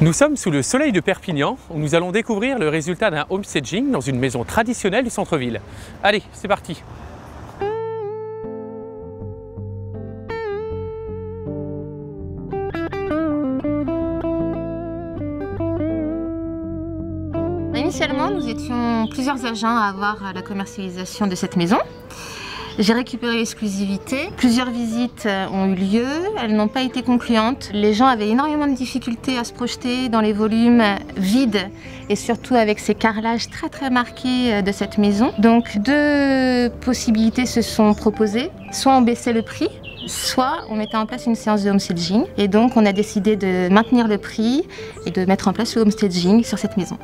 Nous sommes sous le soleil de Perpignan où nous allons découvrir le résultat d'un homestaging dans une maison traditionnelle du centre-ville. Allez, c'est parti! Initialement, nous étions plusieurs agents à avoir la commercialisation de cette maison. J'ai récupéré l'exclusivité. Plusieurs visites ont eu lieu, elles n'ont pas été concluantes. Les gens avaient énormément de difficultés à se projeter dans les volumes vides et surtout avec ces carrelages très marqués de cette maison. Donc deux possibilités se sont proposées. Soit on baissait le prix, soit on mettait en place une séance de homestaging. Et donc on a décidé de maintenir le prix et de mettre en place le homestaging sur cette maison.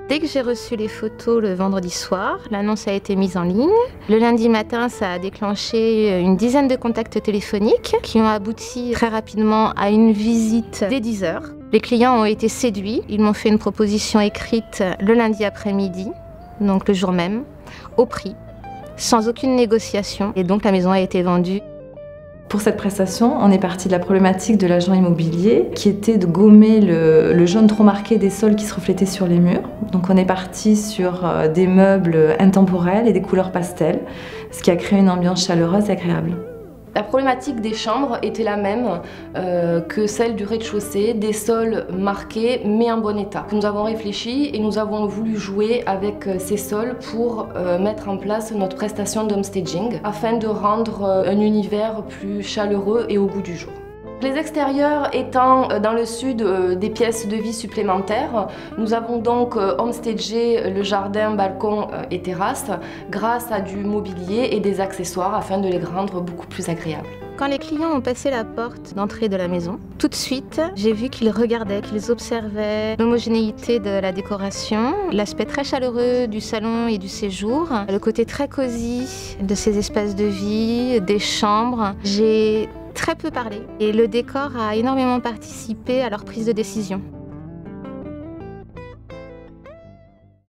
Dès que j'ai reçu les photos le vendredi soir, l'annonce a été mise en ligne. Le lundi matin, ça a déclenché une dizaine de contacts téléphoniques qui ont abouti très rapidement à une visite dès 10 h. Les clients ont été séduits. Ils m'ont fait une proposition écrite le lundi après-midi, donc le jour même, au prix, sans aucune négociation. Et donc la maison a été vendue. Pour cette prestation, on est parti de la problématique de l'agent immobilier qui était de gommer le jaune trop marqué des sols qui se reflétaient sur les murs. Donc on est parti sur des meubles intemporels et des couleurs pastel, ce qui a créé une ambiance chaleureuse et agréable. La problématique des chambres était la même que celle du rez-de-chaussée, des sols marqués mais en bon état. Nous avons réfléchi et nous avons voulu jouer avec ces sols pour mettre en place notre prestation d'homestaging afin de rendre un univers plus chaleureux et au goût du jour. Les extérieurs étant dans le sud des pièces de vie supplémentaires, nous avons donc homestagé le jardin, balcon et terrasse grâce à du mobilier et des accessoires afin de les rendre beaucoup plus agréables. Quand les clients ont passé la porte d'entrée de la maison, tout de suite, j'ai vu qu'ils regardaient, qu'ils observaient l'homogénéité de la décoration, l'aspect très chaleureux du salon et du séjour, le côté très cosy de ces espaces de vie, des chambres. J'ai très peu parlé et le décor a énormément participé à leur prise de décision.